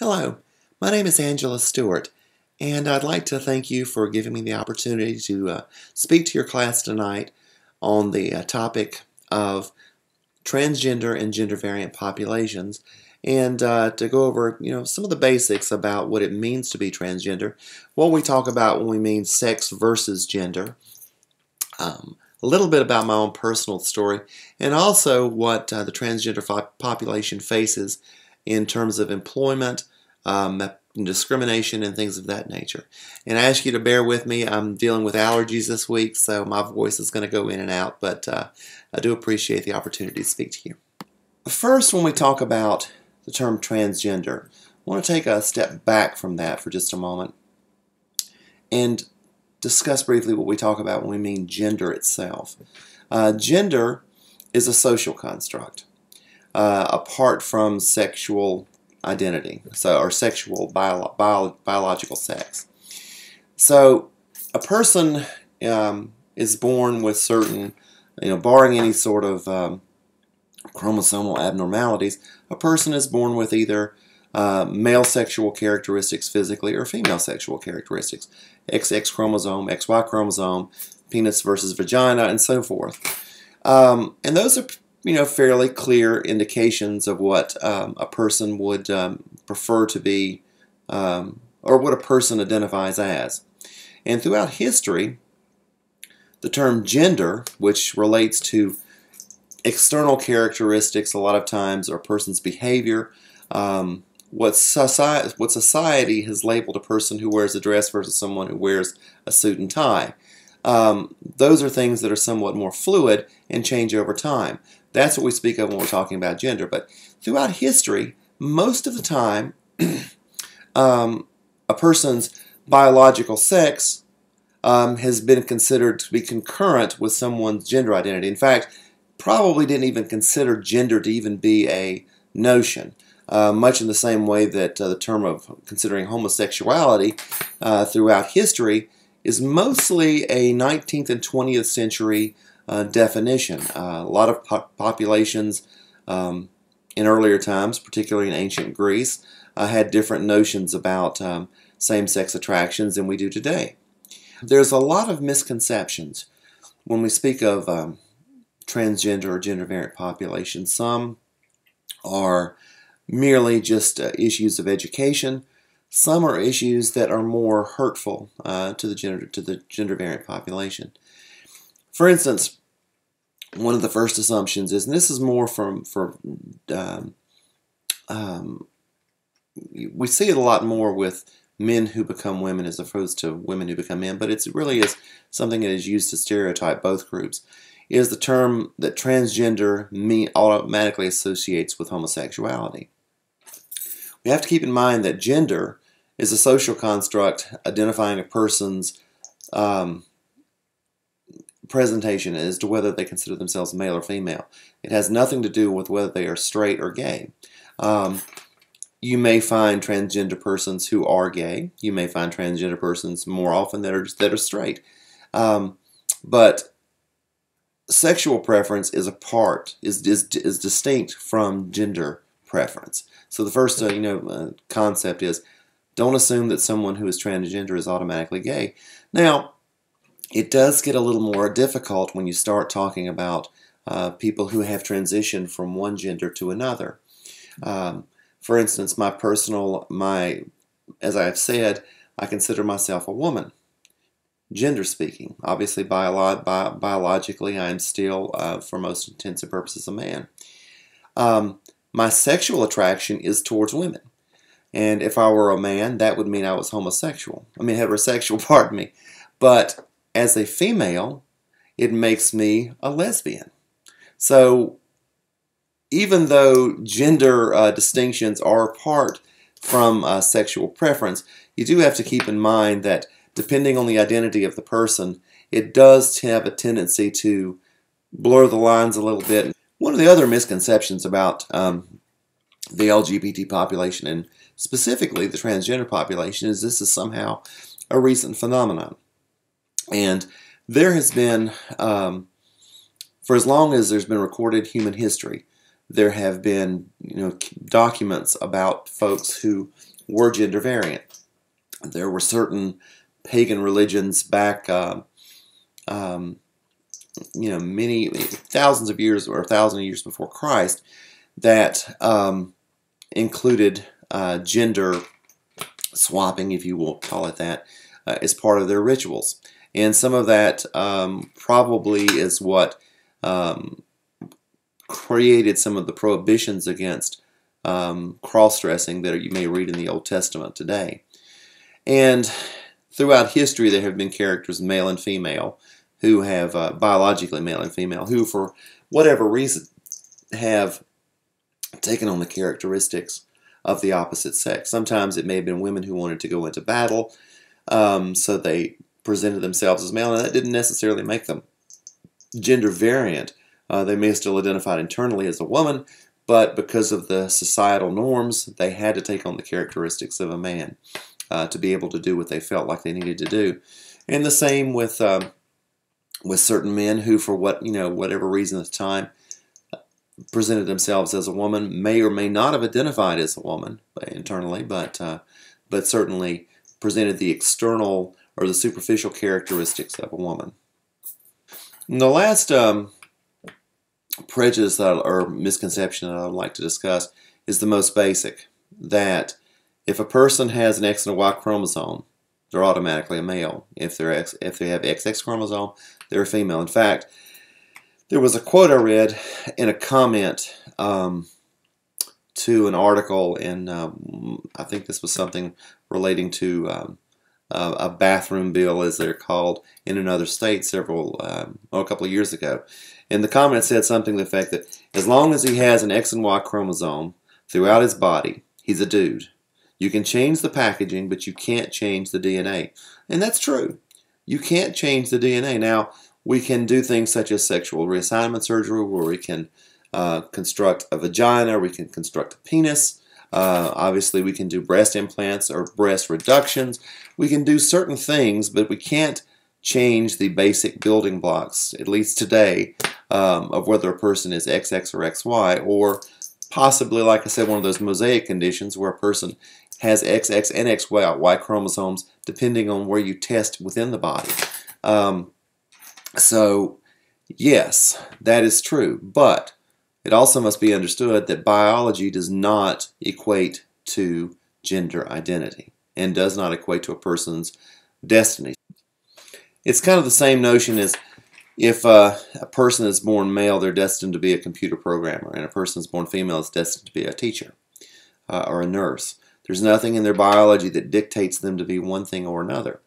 Hello, my name is Angela Stewart, and I'd like to thank you for giving me the opportunity to speak to your class tonight on the topic of transgender and gender variant populations, and to go over some of the basics about what it means to be transgender, what we talk about when we mean sex versus gender, a little bit about my own personal story, and also what the transgender population faces in terms of employment, discrimination, and things of that nature. And I ask you to bear with me. I'm dealing with allergies this week, so my voice is going to go in and out, but I do appreciate the opportunity to speak to you. First, when we talk about the term transgender, I want to take a step back from that for just a moment and discuss briefly what we talk about when we mean gender itself. Gender is a social construct apart from sexual identity, or sexual biological sex. So a person is born with certain, barring any sort of chromosomal abnormalities, a person is born with either male sexual characteristics physically or female sexual characteristics. XX chromosome, XY chromosome, penis versus vagina, and so forth. And those are fairly clear indications of what a person would prefer to be, or what a person identifies as. And throughout history, the term gender, which relates to external characteristics a lot of times, or a person's behavior, what society has labeled a person who wears a dress versus someone who wears a suit and tie. Those are things that are somewhat more fluid and change over time. That's what we speak of when we're talking about gender. But throughout history, most of the time, a person's biological sex has been considered to be concurrent with someone's gender identity. In fact, probably didn't even consider gender to even be a notion, much in the same way that the term of considering homosexuality throughout history is mostly a 19th and 20th century definition. A lot of populations in earlier times, particularly in ancient Greece, had different notions about same-sex attractions than we do today. There's a lot of misconceptions when we speak of transgender or gender variant population. Some are merely just issues of education. Some are issues that are more hurtful to the gender variant population. For instance, one of the first assumptions is, and this is more we see it a lot more with men who become women as opposed to women who become men, but it really is something that is used to stereotype both groups, is the term that transgender automatically associates with homosexuality. We have to keep in mind that gender is a social construct identifying a person's presentation as to whether they consider themselves male or female. It has nothing to do with whether they are straight or gay. You may find transgender persons who are gay. You may find transgender persons more often that are straight. But sexual preference is distinct from gender preference. So the first concept is, don't assume that someone who is transgender is automatically gay. Now, it does get a little more difficult when you start talking about people who have transitioned from one gender to another. For instance, as I have said, I consider myself a woman, gender speaking. Obviously, biologically, I am still, for most intents and purposes, a man. My sexual attraction is towards women. And if I were a man, that would mean I was heterosexual, pardon me. But as a female, it makes me a lesbian. So even though gender distinctions are apart from sexual preference, you do have to keep in mind that depending on the identity of the person, it does have a tendency to blur the lines a little bit. One of the other misconceptions about the LGBT population, and specifically the transgender population, is this is somehow a recent phenomenon. And there has been, for as long as there's been recorded human history, there have been documents about folks who were gender variant. There were certain pagan religions back, many thousands of years or 1,000 years before Christ that included gender swapping, if you will call it that, as part of their rituals. And some of that probably is what created some of the prohibitions against cross-dressing that you may read in the Old Testament today. And throughout history there have been characters, male and female, who have, biologically male and female, who for whatever reason have taken on the characteristics of the opposite sex. Sometimes it may have been women who wanted to go into battle, so they presented themselves as male, and that didn't necessarily make them gender variant. They may still identify internally as a woman, but because of the societal norms, they had to take on the characteristics of a man to be able to do what they felt like they needed to do. And the same with certain men who, for whatever reason at the time, presented themselves as a woman, may or may not have identified as a woman internally, but certainly presented the external or the superficial characteristics of a woman. And the last prejudice or misconception that I would like to discuss is the most basic, that if a person has an X and a Y chromosome, they're automatically a male. If they have XX chromosome, they're a female. In fact, there was a quote I read in a comment to an article, and I think this was something relating to a bathroom bill, as they're called, in another state a couple of years ago. And the comment said something to the effect that as long as he has an X and Y chromosome throughout his body, he's a dude. You can change the packaging, but you can't change the DNA. And that's true. You can't change the DNA. Now, we can do things such as sexual reassignment surgery, where we can construct a vagina, we can construct a penis. Obviously, we can do breast implants or breast reductions. We can do certain things, but we can't change the basic building blocks, at least today, of whether a person is XX or XY, or possibly, like I said, one of those mosaic conditions where a person has XX and XY chromosomes depending on where you test within the body. So, yes, that is true, but it also must be understood that biology does not equate to gender identity and does not equate to a person's destiny. It's kind of the same notion as if a person is born male, they're destined to be a computer programmer, and a person is born female is destined to be a teacher or a nurse. There's nothing in their biology that dictates them to be one thing or another.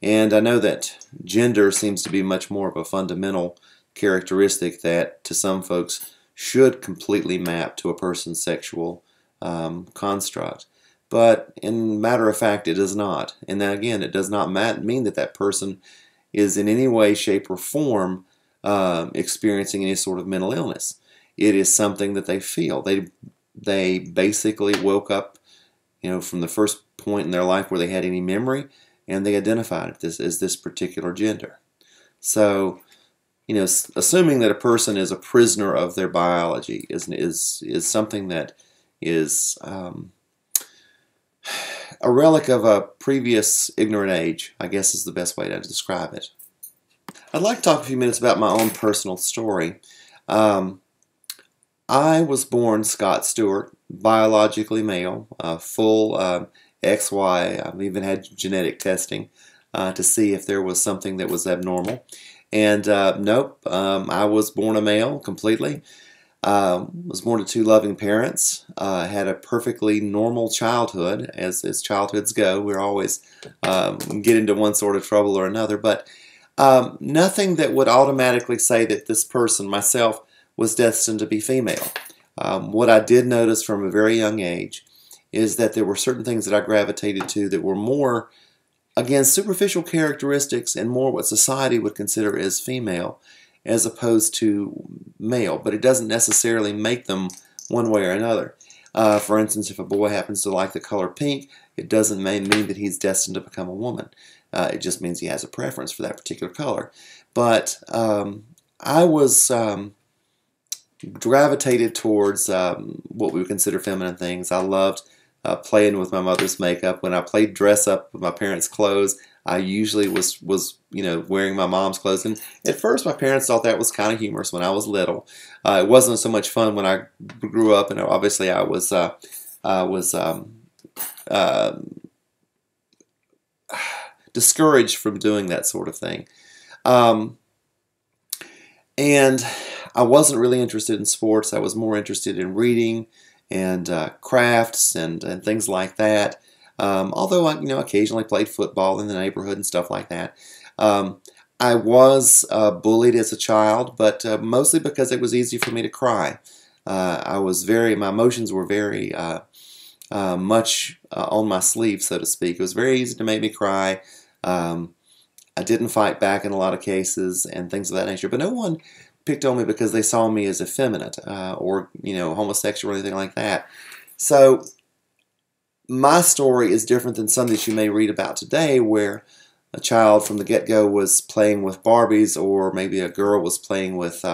And I know that gender seems to be much more of a fundamental characteristic that to some folks should completely map to a person's sexual construct. But in matter of fact, it does not. And then again, it does not mean that that person is in any way, shape, or form experiencing any sort of mental illness. It is something that they feel. They basically woke up, from the first point in their life where they had any memory, and they identified it as this particular gender. So, assuming that a person is a prisoner of their biology is something that is a relic of a previous ignorant age, I guess is the best way to describe it. I'd like to talk a few minutes about my own personal story. I was born Scott Stewart, biologically male, full XY. I've even had genetic testing to see if there was something that was abnormal. And nope, I was born a male completely. Was born to two loving parents. Had a perfectly normal childhood, as childhoods go. We're always get into one sort of trouble or another, but nothing that would automatically say that this person, myself, was destined to be female. What I did notice from a very young age is that there were certain things that I gravitated to that were more, again, superficial characteristics and more what society would consider as female as opposed to male, but it doesn't necessarily make them one way or another. For instance, if a boy happens to like the color pink, it doesn't mean that he's destined to become a woman. It just means he has a preference for that particular color. But I was gravitated towards what we would consider feminine things. I loved playing with my mother's makeup. When I played dress up with my parents' clothes, I usually was wearing my mom's clothes. And at first, my parents thought that was kind of humorous when I was little. It wasn't so much fun when I grew up, and obviously I was discouraged from doing that sort of thing. And I wasn't really interested in sports. I was more interested in reading and crafts and things like that. Although I occasionally played football in the neighborhood and stuff like that. I was bullied as a child, but mostly because it was easy for me to cry. My emotions were very much on my sleeve, so to speak. It was very easy to make me cry. I didn't fight back in a lot of cases and things of that nature. But no one picked on me because they saw me as effeminate or homosexual or anything like that. So my story is different than some that you may read about today, where a child from the get-go was playing with Barbies, or maybe a girl was playing with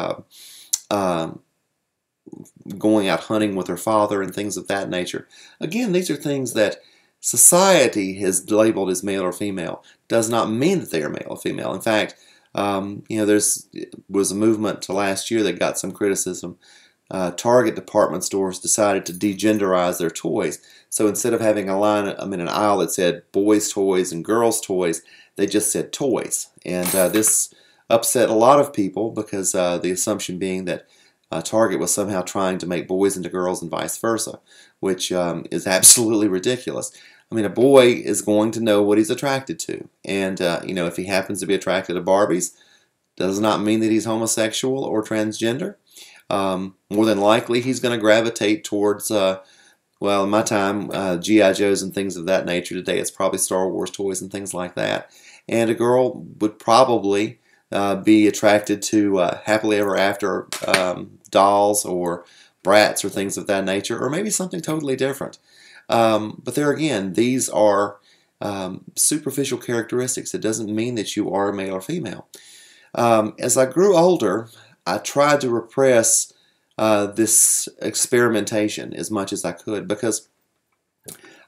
going out hunting with her father and things of that nature. Again, these are things that society has labeled as male or female. Does not mean that they are male or female. In fact, there was a movement last year that got some criticism. Target department stores decided to degenderize their toys. So instead of having an aisle that said boys' toys and girls' toys, they just said toys. And this upset a lot of people because the assumption being that Target was somehow trying to make boys into girls and vice versa, which is absolutely ridiculous. A boy is going to know what he's attracted to. And, if he happens to be attracted to Barbies, does not mean that he's homosexual or transgender. More than likely, he's going to gravitate towards, in my time, G.I. Joes and things of that nature. Today, it's probably Star Wars toys and things like that. And a girl would probably be attracted to happily ever after dolls or brats or things of that nature, or maybe something totally different. But there again, these are superficial characteristics. It doesn't mean that you are male or female. As I grew older, I tried to repress this experimentation as much as I could, because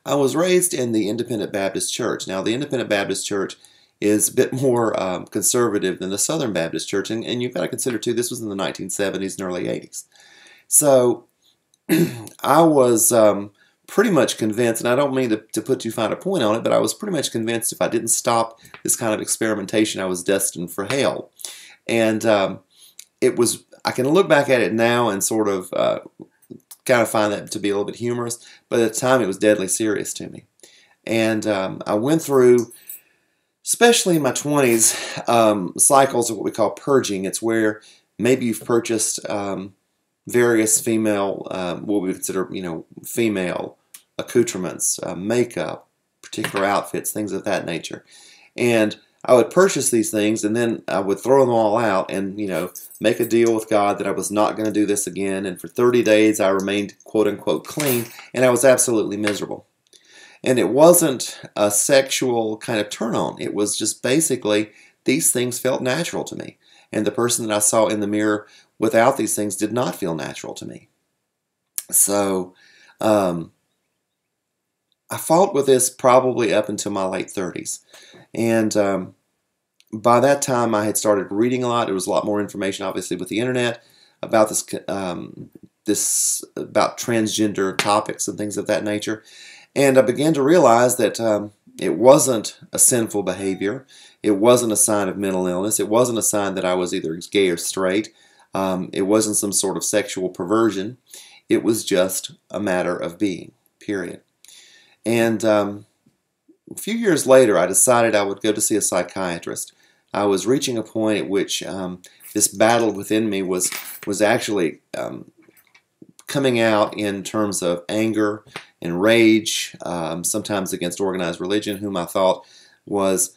I was raised in the Independent Baptist Church. Now, the Independent Baptist Church is a bit more conservative than the Southern Baptist Church, and you've got to consider, too, this was in the 1970s and early 80s. So I was pretty much convinced, and I don't mean to put too fine a point on it, but I was pretty much convinced if I didn't stop this kind of experimentation, I was destined for hell. And I can look back at it now and sort of kind of find that to be a little bit humorous, but at the time it was deadly serious to me. And I went through, especially in my 20s, cycles of what we call purging. It's where maybe you've purchased various female, what we consider, female accoutrements, makeup, particular outfits, things of that nature. And I would purchase these things, and then I would throw them all out and, make a deal with God that I was not going to do this again. And for 30 days, I remained, quote-unquote, clean, and I was absolutely miserable. And it wasn't a sexual kind of turn-on. It was just basically these things felt natural to me. And the person that I saw in the mirror without these things did not feel natural to me. So I fought with this probably up until my late 30s. And by that time, I had started reading a lot. There was a lot more information, obviously, with the internet about this about transgender topics and things of that nature. And I began to realize that it wasn't a sinful behavior. It wasn't a sign of mental illness. It wasn't a sign that I was either gay or straight. It wasn't some sort of sexual perversion. It was just a matter of being, period. And a few years later, I decided I would go to see a psychiatrist. I was reaching a point at which this battle within me was actually coming out in terms of anger and rage, sometimes against organized religion, whom I thought was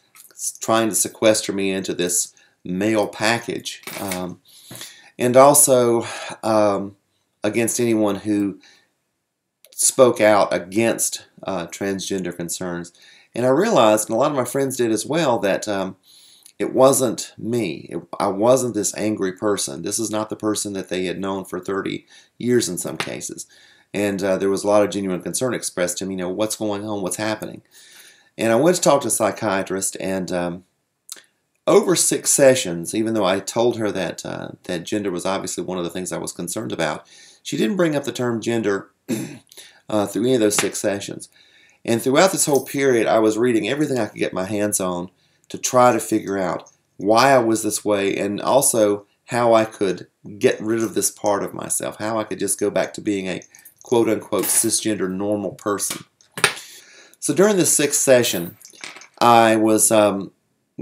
trying to sequester me into this male package, and also against anyone who spoke out against transgender concerns. And I realized, and a lot of my friends did as well, that it wasn't me. I wasn't this angry person. This is not the person that they had known for 30 years in some cases. and there was a lot of genuine concern expressed to me. What's going on? What's happening? And I went to talk to a psychiatrist, and over 6 sessions, even though I told her that that gender was obviously one of the things I was concerned about, she didn't bring up the term gender through any of those 6 sessions. And throughout this whole period, I was reading everything I could get my hands on to try to figure out why I was this way, and also how I could get rid of this part of myself, how I could just go back to being a quote-unquote cisgender normal person. So during this 6th session, I was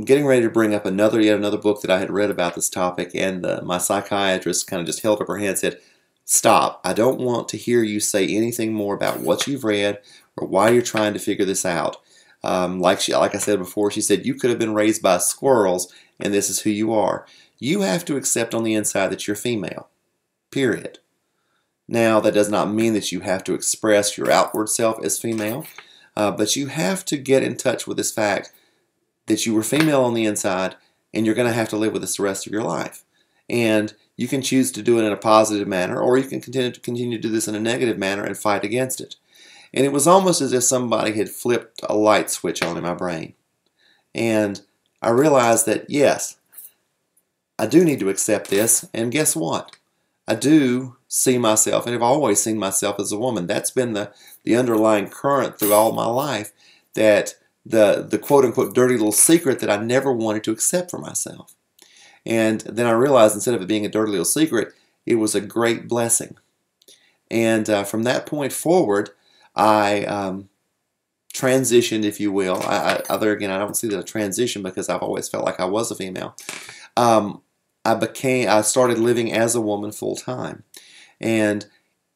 getting ready to bring up yet another book that I had read about this topic, and my psychiatrist kind of just held up her hand and said, "Stop. I don't want to hear you say anything more about what you've read or why you're trying to figure this out." Like I said before, she said, "You could have been raised by squirrels, and this is who you are. You have to accept on the inside that you're female. Period. Now, that does not mean that you have to express your outward self as female, but you have to get in touch with this fact that you were female on the inside, and you're going to have to live with this the rest of your life. And you can choose to do it in a positive manner, or you can continue to do this in a negative manner and fight against it." And it was almost as if somebody had flipped a light switch on in my brain. And I realized that, yes, I do need to accept this, and guess what? I do see myself, and have always seen myself as a woman. That's been the underlying current through all my life, that the quote-unquote dirty little secret that I never wanted to accept for myself. And then I realized, instead of it being a dirty little secret, it was a great blessing. And from that point forward, I transitioned, if you will. Other again, I don't see that a transition, because I've always felt like I was a female. I started living as a woman full time, and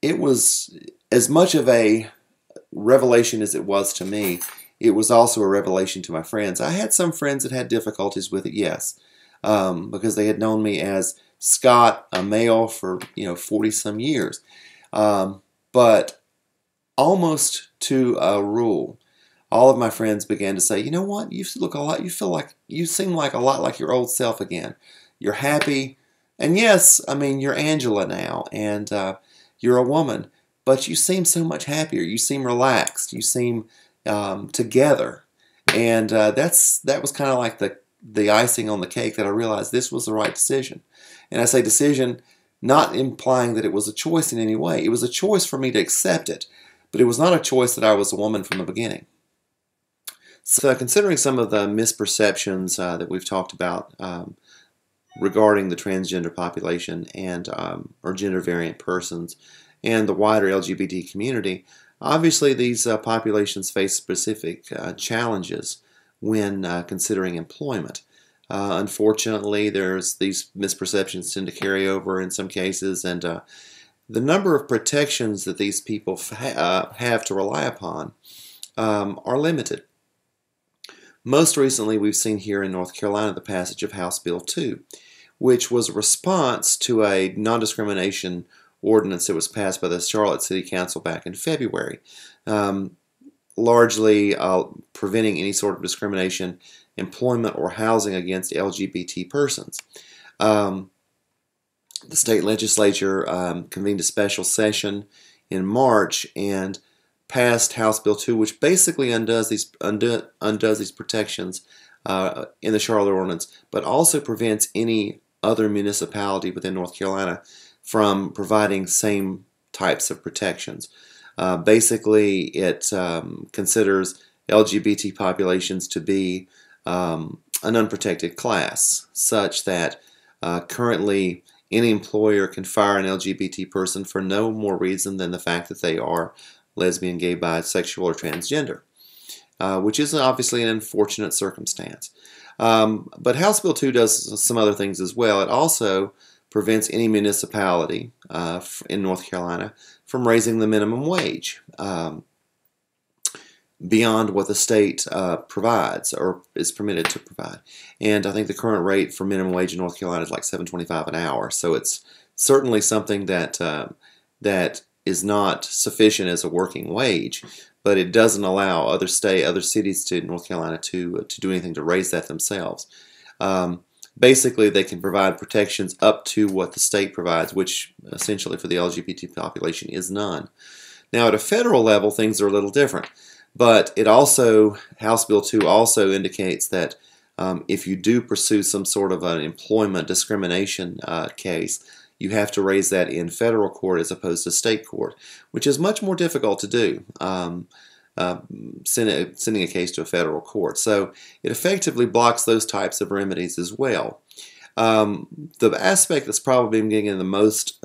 it was as much of a revelation as it was to me. It was also a revelation to my friends. I had some friends that had difficulties with it, yes, because they had known me as Scott, a male, for 40 some years, but almost to a rule, all of my friends began to say, "You know what? You look a lot. You seem like a lot like your old self again. You're happy, and yes, I mean you're Angela now, and you're a woman, but you seem so much happier. You seem relaxed. You seem together." And that was kind of like the icing on the cake, that I realized this was the right decision. And I say decision, not implying that it was a choice in any way. It was a choice for me to accept it, but it was not a choice that I was a woman from the beginning. So considering some of the misperceptions that we've talked about regarding the transgender population and or gender variant persons and the wider LGBT community, obviously these populations face specific challenges when considering employment. Unfortunately, these misperceptions tend to carry over in some cases, and the number of protections that these people have to rely upon are limited. Most recently, we've seen here in North Carolina the passage of House Bill 2, which was a response to a non-discrimination ordinance that was passed by the Charlotte City Council back in February, largely preventing any sort of discrimination, employment, or housing against LGBT persons. The state legislature convened a special session in March and passed House Bill 2, which basically undoes these protections in the Charlotte ordinance, but also prevents any other municipality within North Carolina from providing same types of protections. Basically, it considers LGBT populations to be an unprotected class, such that currently any employer can fire an LGBT person for no more reason than the fact that they are lesbian, gay, bisexual, or transgender, which is obviously an unfortunate circumstance. But House Bill 2 does some other things as well. It also prevents any municipality in North Carolina from raising the minimum wage beyond what the state provides or is permitted to provide. And I think the current rate for minimum wage in North Carolina is like $7.25 an hour. So it's certainly something that that is not sufficient as a working wage, but it doesn't allow other cities to North Carolina to do anything to raise that themselves. Basically, they can provide protections up to what the state provides, which essentially for the LGBT population is none. Now, at a federal level, things are a little different. But it also, House Bill 2 also indicates that if you do pursue some sort of an employment discrimination case, you have to raise that in federal court as opposed to state court, which is much more difficult to do, sending a case to a federal court. So it effectively blocks those types of remedies as well. The aspect that's probably been getting the most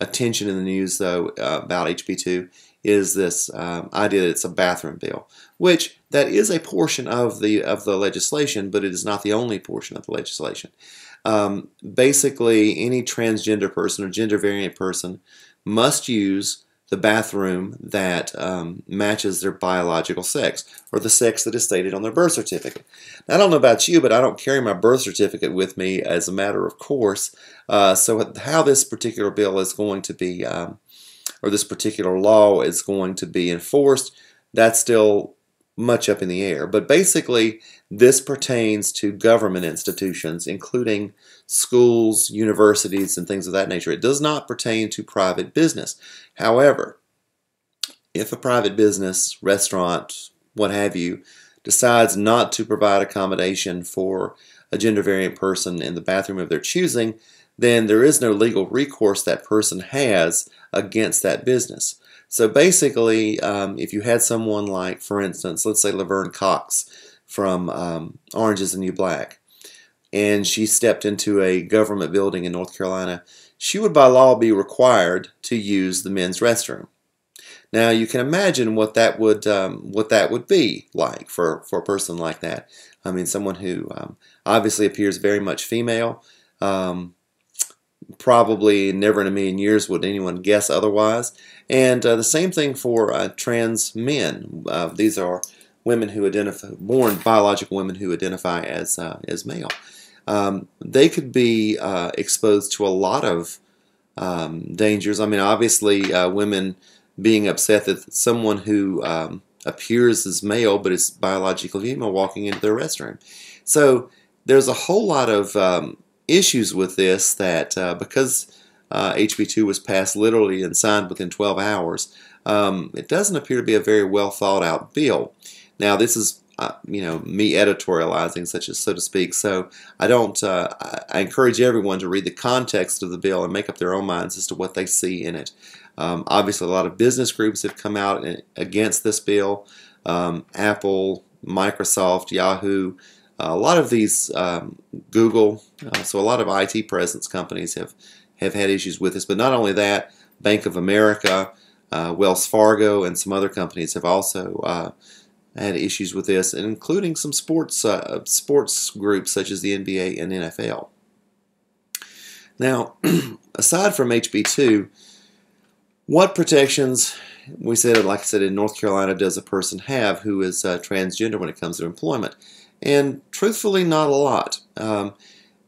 attention in the news, though, about HB2 is this idea that it's a bathroom bill, which that is a portion of the legislation, but it is not the only portion of the legislation. Basically, any transgender person or gender variant person must use the bathroom that matches their biological sex, or the sex that is stated on their birth certificate. Now, I don't know about you, but I don't carry my birth certificate with me as a matter of course. So how this particular bill is going to be, or this particular law is going to be enforced, that's still much up in the air. But basically, this pertains to government institutions, including schools, universities, and things of that nature. It does not pertain to private business. However, if a private business, restaurant, what have you, decides not to provide accommodation for a gender variant person in the bathroom of their choosing, then there is no legal recourse that person has against that business. So basically, if you had someone like, for instance, let's say Laverne Cox from Orange is the New Black, and she stepped into a government building in North Carolina, she would by law be required to use the men's restroom. Now you can imagine what that would be like for a person like that. I mean, someone who obviously appears very much female. Probably never in a million years would anyone guess otherwise. And the same thing for trans men. These are women who identify, born biological women who identify as male. They could be exposed to a lot of dangers. I mean, obviously, women being upset that someone who appears as male but is biologically female walking into their restroom. So there's a whole lot of issues with this that because HB2 was passed literally and signed within 12 hours, it doesn't appear to be a very well thought out bill. Now this is me editorializing, such as so to speak. So I don't. I encourage everyone to read the context of the bill and make up their own minds as to what they see in it. Obviously, a lot of business groups have come out against this bill. Apple, Microsoft, Yahoo. A lot of these, Google, so a lot of IT presence companies have had issues with this. But not only that, Bank of America, Wells Fargo, and some other companies have also had issues with this, and including some sports groups such as the NBA and NFL. Now, aside from HB2, what protections, we said, like I said, in North Carolina, does a person have who is transgender when it comes to employment? And truthfully, not a lot.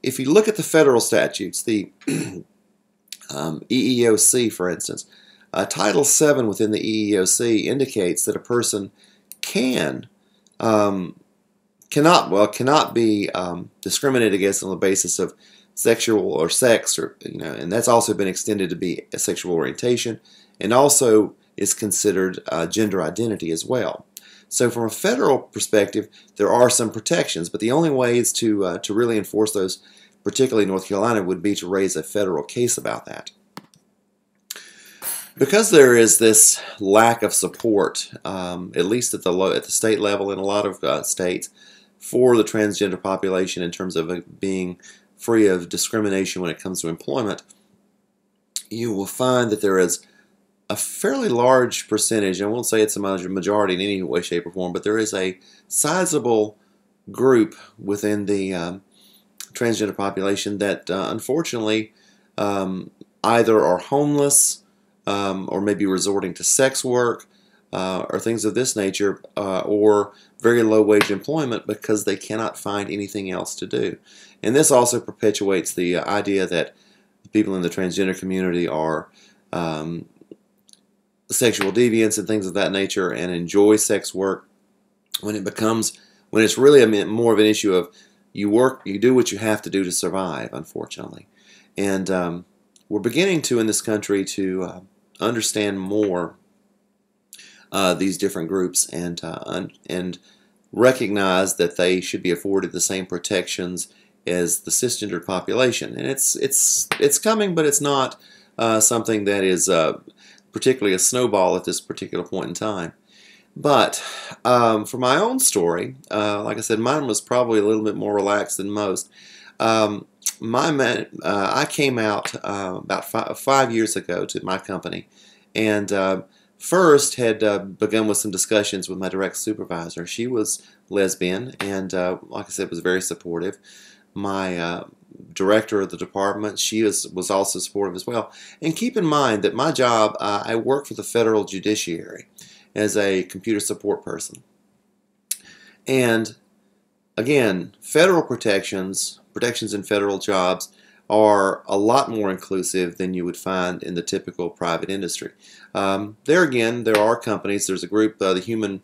If you look at the federal statutes, the EEOC, for instance, Title VII within the EEOC indicates that a person cannot be discriminated against on the basis of sexual or sex, or and that's also been extended to be a sexual orientation, and also is considered gender identity as well. So from a federal perspective, there are some protections, but the only ways to really enforce those, particularly in North Carolina, would be to raise a federal case about that. Because there is this lack of support, at least at the state level in a lot of states, for the transgender population in terms of being free of discrimination when it comes to employment, you will find that there is a fairly large percentage, I won't say it's a majority in any way, shape, or form, but there is a sizable group within the transgender population that unfortunately either are homeless or maybe resorting to sex work or things of this nature, or very low wage employment because they cannot find anything else to do. And this also perpetuates the idea that people in the transgender community are sexual deviants and things of that nature and enjoy sex work, when it's really more of an issue of you do what you have to do to survive, unfortunately. And we're beginning to, in this country, to understand more these different groups and recognize that they should be afforded the same protections as the cisgender population. And it's coming, but it's not something that is particularly a snowball at this particular point in time. But for my own story, like I said, mine was probably a little bit more relaxed than most. I came out about 5 years ago to my company, and first had begun with some discussions with my direct supervisor. She was lesbian, and like I said, was very supportive. My director of the department, she was also supportive as well. And keep in mind that my job, I work for the federal judiciary as a computer support person. And again, federal protections in federal jobs are a lot more inclusive than you would find in the typical private industry. There again, there are companies, there's a group, the Human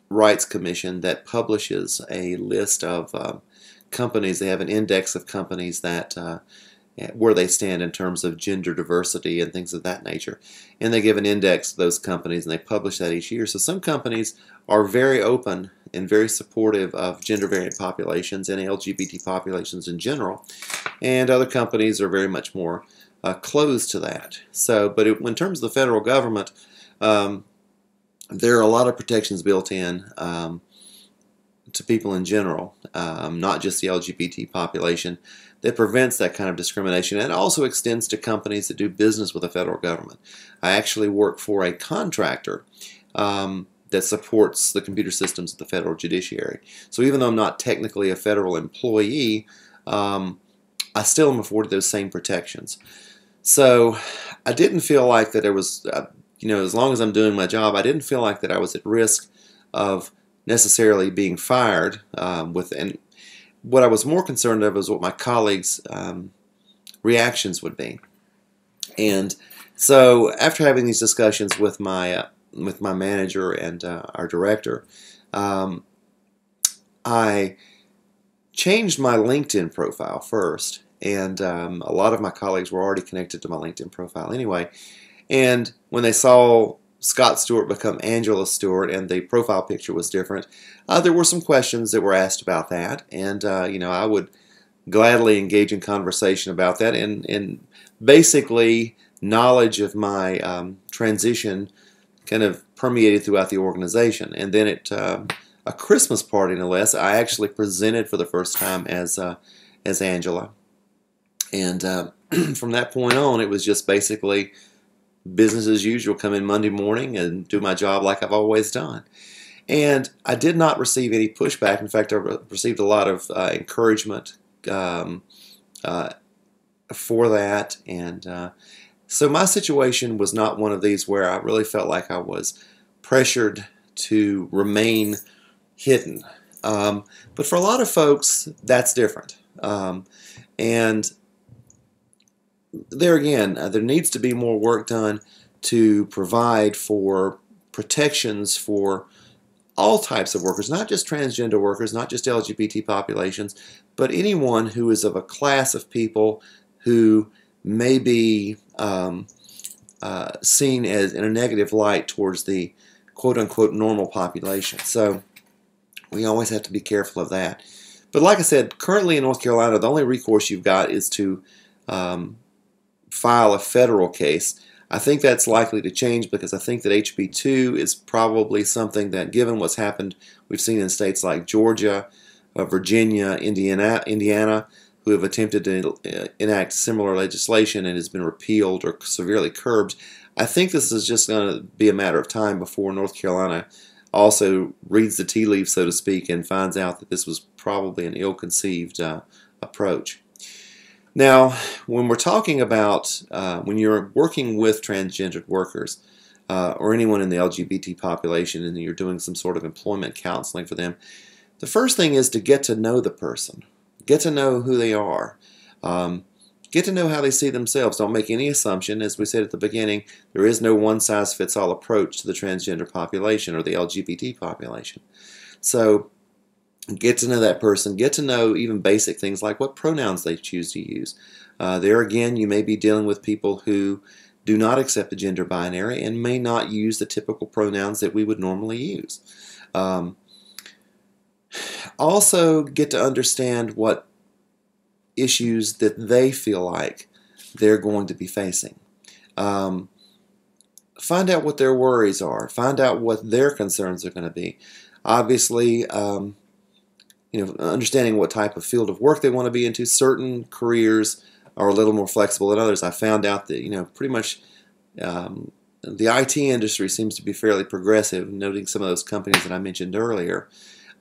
Rights Commission, that publishes a list of companies. They have an index of companies that where they stand in terms of gender diversity and things of that nature. And they give an index to those companies, and they publish that each year. So some companies are very open and very supportive of gender variant populations and LGBT populations in general, and other companies are very much more closed to that. So, but in terms of the federal government, there are a lot of protections built in to people in general, not just the LGBT population, that prevents that kind of discrimination. And it also extends to companies that do business with the federal government. I actually work for a contractor that supports the computer systems of the federal judiciary. So even though I'm not technically a federal employee, I still am afforded those same protections. So I didn't feel like that there was, as long as I'm doing my job, I didn't feel like that I was at risk of necessarily being fired. And what I was more concerned of was what my colleagues' reactions would be. And so after having these discussions with my manager and our director, I changed my LinkedIn profile first, and a lot of my colleagues were already connected to my LinkedIn profile anyway. And when they saw Scott Stewart become Angela Stewart and the profile picture was different, there were some questions that were asked about that, and I would gladly engage in conversation about that, and basically knowledge of my transition kind of permeated throughout the organization. And then at a Christmas party, no less, I actually presented for the first time as Angela. And from that point on, it was just basically business as usual, come in Monday morning and do my job like I've always done. And I did not receive any pushback. In fact, I received a lot of encouragement for that. And so my situation was not one of these where I really felt like I was pressured to remain hidden. But for a lot of folks, that's different. And there again, there needs to be more work done to provide for protections for all types of workers, not just transgender workers, not just LGBT populations, but anyone who is of a class of people who may be seen as in a negative light towards the quote-unquote normal population. So we always have to be careful of that. But like I said, currently in North Carolina, the only recourse you've got is to file a federal case. I think that's likely to change because I think that HB 2 is probably something that, given what's happened, we've seen in states like Georgia, Virginia, Indiana, who have attempted to enact similar legislation and has been repealed or severely curbed. I think this is just going to be a matter of time before North Carolina also reads the tea leaves, so to speak, and finds out that this was probably an ill-conceived approach. Now, when we're talking about, when you're working with transgendered workers or anyone in the LGBT population and you're doing some sort of employment counseling for them, the first thing is to get to know the person. Get to know who they are. Get to know how they see themselves. Don't make any assumption. As we said at the beginning, there is no one-size-fits-all approach to the transgender population or the LGBT population. So get to know that person. Get to know even basic things like what pronouns they choose to use. There again, you may be dealing with people who do not accept the gender binary and may not use the typical pronouns that we would normally use. Also get to understand what issues that they feel like they're going to be facing. Find out what their worries are. Find out what their concerns are going to be. Obviously, understanding what type of field of work they want to be into. Certain careers are a little more flexible than others. I found out that pretty much the IT industry seems to be fairly progressive, noting some of those companies that I mentioned earlier.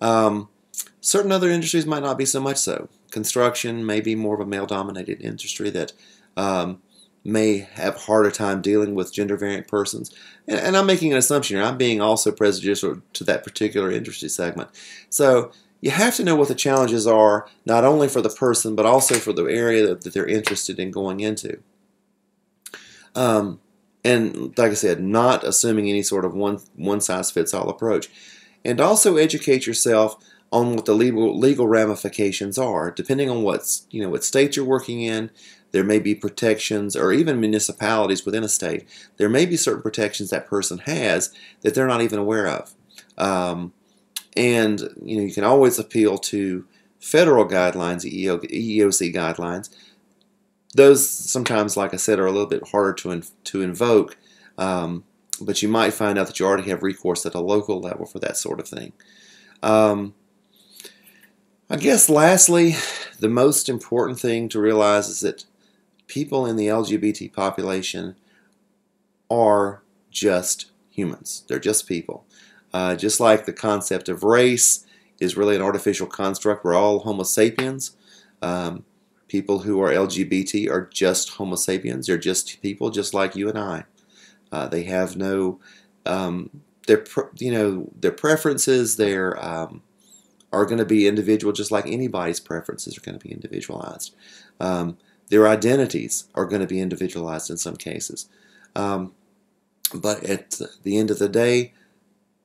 Certain other industries might not be so much so. Construction may be more of a male-dominated industry that may have a harder time dealing with gender variant persons. And I'm making an assumption here. I'm being also prejudicial to that particular industry segment. So you have to know what the challenges are, not only for the person, but also for the area that they're interested in going into. And like I said, not assuming any sort of one-size-fits-all approach. And also educate yourself on what the legal ramifications are. Depending on what state you're working in, there may be protections, or even municipalities within a state. There may be certain protections that person has that they're not even aware of. And you can always appeal to federal guidelines, EEOC guidelines. Those sometimes, like I said, are a little bit harder to invoke, but you might find out that you already have recourse at a local level for that sort of thing. I guess lastly, the most important thing to realize is that people in the LGBT population are just humans. They're just people. Just like the concept of race is really an artificial construct. We're all Homo sapiens. People who are LGBT are just Homo sapiens. They're just people, just like you and I. They have no their preferences. Are going to be individual, just like anybody's preferences are going to be individualized. Their identities are going to be individualized in some cases. But at the end of the day,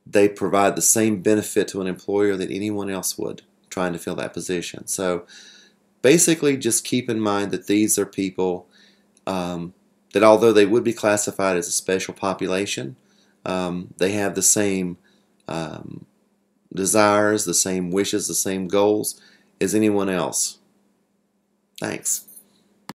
they provide the same benefit to an employer that anyone else would trying to fill that position. So basically just keep in mind that these are people that although they would be classified as a special population, they have the same desires, the same wishes, the same goals as anyone else. Thanks.